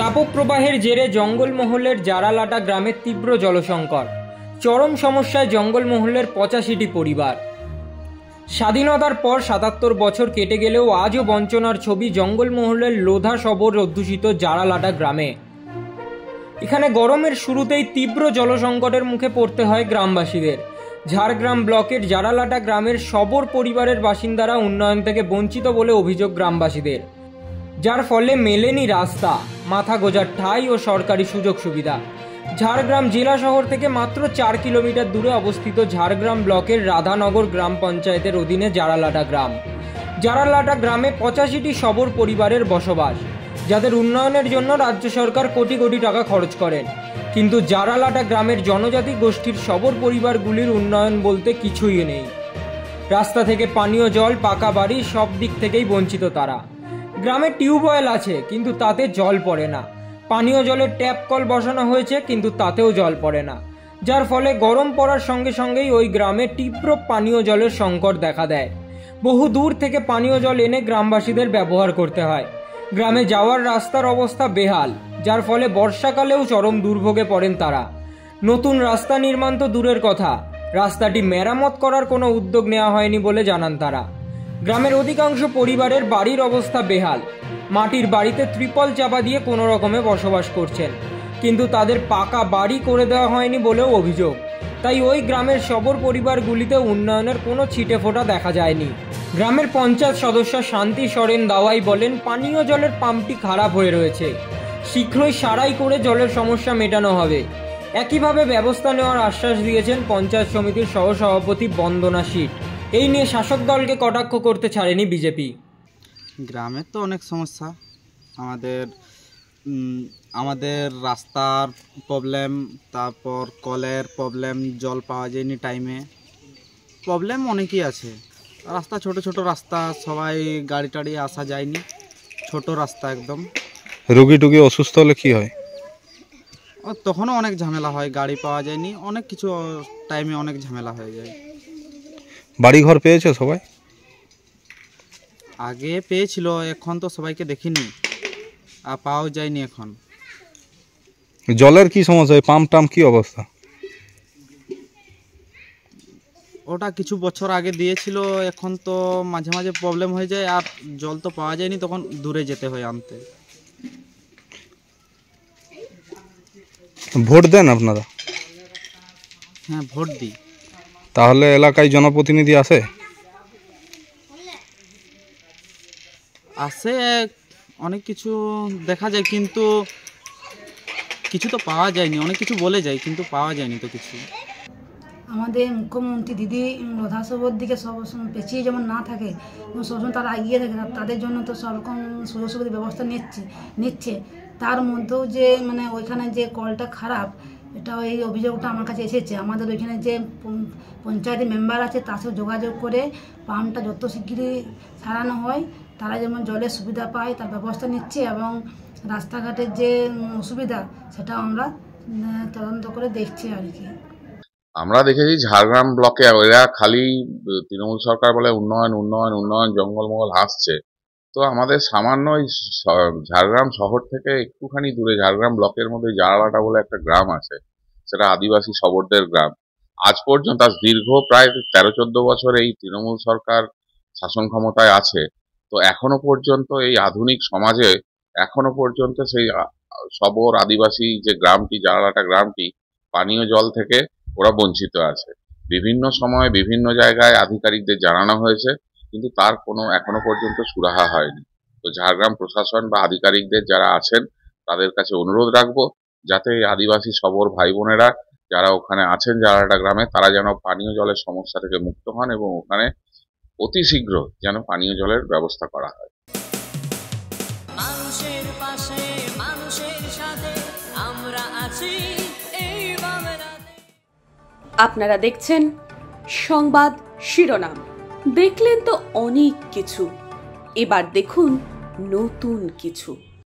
তাপপ্রবাহের জেরে জঙ্গলমহলের জারালাটা গ্রামের তীব্র জলসংকট। চরম সমস্যায় জঙ্গলমহলের 85টি পরিবার। স্বাধীনতার পর 77 বছর কেটে গেলেও আজও বঞ্চনার ছবি জঙ্গলমহলের লোধা শবর অধ্যুষিত জারালাটা গ্রামে। এখানে গরমের শুরুতেই তীব্র জলসংকটের মুখে পড়তে হয় গ্রামবাসীদের। ঝাড়গ্রাম ব্লকের জারালাটা গ্রামের শবর পরিবারের বাসিন্দারা উন্নয়ন থেকে বঞ্চিত বলে অভিযোগ গ্রামবাসীদের, যার ফলে মেলেনি রাস্তা, মাথা গোজার ঠাঁই ও সরকারি সুযোগ সুবিধা। ঝাড়গ্রাম জেলা শহর থেকে মাত্র 4 কিলোমিটার দূরে অবস্থিত ঝাড়গ্রাম ব্লকের রাধানগর গ্রাম পঞ্চায়েতের অধীনে জারালাটা গ্রাম। জারালাটা গ্রামে 85টি শবর পরিবারের বসবাস, যাদের উন্নয়নের জন্য রাজ্য সরকার কোটি কোটি টাকা খরচ করেন। কিন্তু জারালাটা গ্রামের জনজাতি গোষ্ঠীর শবর পরিবারগুলির উন্নয়ন বলতে কিছুই নেই। রাস্তা থেকে পানীয় জল, পাকা বাড়ি, সব দিক থেকেই বঞ্চিত তারা। গ্রামে টিউবওয়েল আছে, কিন্তু তাতে জল পড়ে না। পানীয় জলের ট্যাপ কল বসানো হয়েছে, কিন্তু তাতেও জল পড়ে না, যার ফলে গরম পড়ার সঙ্গে সঙ্গেই ওই গ্রামে তীব্র পানীয় জলের সংকট দেখা দেয়। বহু দূর থেকে পানীয় জল এনে গ্রামবাসীদের ব্যবহার করতে হয়। গ্রামে যাওয়ার রাস্তার অবস্থা বেহাল, যার ফলে বর্ষাকালেও চরম দুর্ভোগে পড়েন তারা। নতুন রাস্তা নির্মাণ তো দূরের কথা, রাস্তাটি মেরামত করার কোনো উদ্যোগ নেওয়া হয়নি বলে জানান তারা। গ্রামের অধিকাংশ পরিবারের বাড়ির অবস্থা বেহাল। মাটির বাড়িতে ত্রিপল চাপা দিয়ে কোনো রকমে বসবাস করছেন, কিন্তু তাদের পাকা বাড়ি করে দেওয়া হয়নি বলেও অভিযোগ। তাই ওই গ্রামের শবর পরিবারগুলিতে উন্নয়নের কোনো ছিটে ফোঁটা দেখা যায়নি। গ্রামের পঞ্চায়েত সদস্য শান্তি সরেন দাওয়াই বলেন, পানীয় জলের পাম্পটি খারাপ হয়ে রয়েছে, শীঘ্রই সারাই করে জলের সমস্যা মেটানো হবে। একইভাবে ব্যবস্থা নেওয়ার আশ্বাস দিয়েছেন পঞ্চায়েত সমিতির সহসভাপতি বন্দনা শীট। এই নিয়ে শাসক দলকে কটাক্ষ করতে ছাড়েনি বিজেপি। গ্রামে তো অনেক সমস্যা, আমাদের রাস্তার প্রবলেম, তারপর কলের প্রবলেম, জল পাওয়া যায়নি টাইমে, প্রবলেম অনেকই আছে। রাস্তা ছোট ছোট রাস্তা, সবাই গাড়ি টাড়ি আসা যায়নি, ছোট রাস্তা একদম। রোগী টুগী অসুস্থ হলে কি হয়? তখনও অনেক ঝামেলা হয়, গাড়ি পাওয়া যায়নি, অনেক কিছু টাইমে অনেক ঝামেলা হয়ে যায়। বাড়ি ঘর পেয়েছে সবাই? আগে পেয়েছিল, এখন তো সবাইকে দেখিনি আর পাওয়া যায়নি এখন। জলের কি সমস্যা? পাম্প টাম্প কি অবস্থা? ওটা কিছু বছর আগে দিয়েছিল, এখন তো মাঝে মাঝে প্রবলেম হয়ে যায়, আর জল তো পাওয়া যায়নি, তখন দূরে যেতে হয় আনতে। ভোট দেন আপনারা? হ্যাঁ, ভোট দিই। তাহলে এলাকায় জনপ্রতিনিধি আসে? আসে, অনেক কিছু দেখা যায়, কিন্তু কিছু তো পাওয়া যায়নি। অনেক কিছু বলে যায়, কিন্তু পাওয়া যায়নি তো কিছু। আমাদের মুখ্যমন্ত্রী দিদি লোধা শবর দিকে সব পেছিয়ে যেমন না থাকে, সবসময় তারা এগিয়ে থাকে, তাদের জন্য তো সব রকম সুযোগ সুবিধার ব্যবস্থা নিচ্ছে। তার মধ্যেও যে ওইখানে যে কলটা খারাপ, এটা এই অভিযোগটা আমার কাছে এসেছে। আমাদের ওইখানে যে পঞ্চায়েতের মেম্বার আছে, তার সাথে যোগাযোগ করে পাম্পটা যত শিগগিরই সারানো হয়, তারা যেমন জলের সুবিধা পায় তার ব্যবস্থা নিচ্ছে, এবং রাস্তাঘাটের যে অসুবিধা সেটা আমরা তদন্ত করে দেখছি আর কি। আমরা দেখেছি ঝাড়গ্রাম ব্লকে এরা খালি তৃণমূল সরকার বলে উন্নয়ন উন্নয়ন উন্নয়ন, জঙ্গলমহল হাসছে। তো আমাদের সামান্য ঝাড়গ্রাম শহর থেকে একটুখানি দূরে ঝাড়গ্রাম ব্লকের মধ্যে জারালাটা বলে একটা গ্রাম আছে, সেটা আদিবাসী শবরদের গ্রাম। আজ পর্যন্ত আজ দীর্ঘ প্রায় 13-14 বছর এই তৃণমূল সরকার শাসন ক্ষমতায় আছে। তো এখনো পর্যন্ত এই আধুনিক সমাজে এখনো পর্যন্ত সেই শবর আদিবাসী যে গ্রামটি, জারালাটা গ্রামটি, পানীয় জল থেকে ওরা বঞ্চিত আছে। বিভিন্ন সময় বিভিন্ন জায়গায় আধিকারিকদের জানানো হয়েছে, কিন্তু তার কোনো এখনো পর্যন্ত সুরাহা হয়নি। তো ঝাড়গ্রাম প্রশাসন বা আধিকারিকদের যারা আছেন তাদের কাছে অনুরোধ রাখবো, যাতে আদিবাসী শবর ভাই বোনেরা যারা ওখানে আছেন জারালাটা গ্রামে, তারা যেন পানীয় জলের সমস্যা থেকে মুক্ত হন এবং ওখানে অতি শীঘ্র যেন পানীয় জলের ব্যবস্থা করা হয়। মানুষের পাশে, মানুষের সাথে আমরা আছি। আপনারা দেখছেন সংবাদ শিরোনাম। দেখলেন তো অনেক কিছু, এবার দেখুন নতুন কিছু।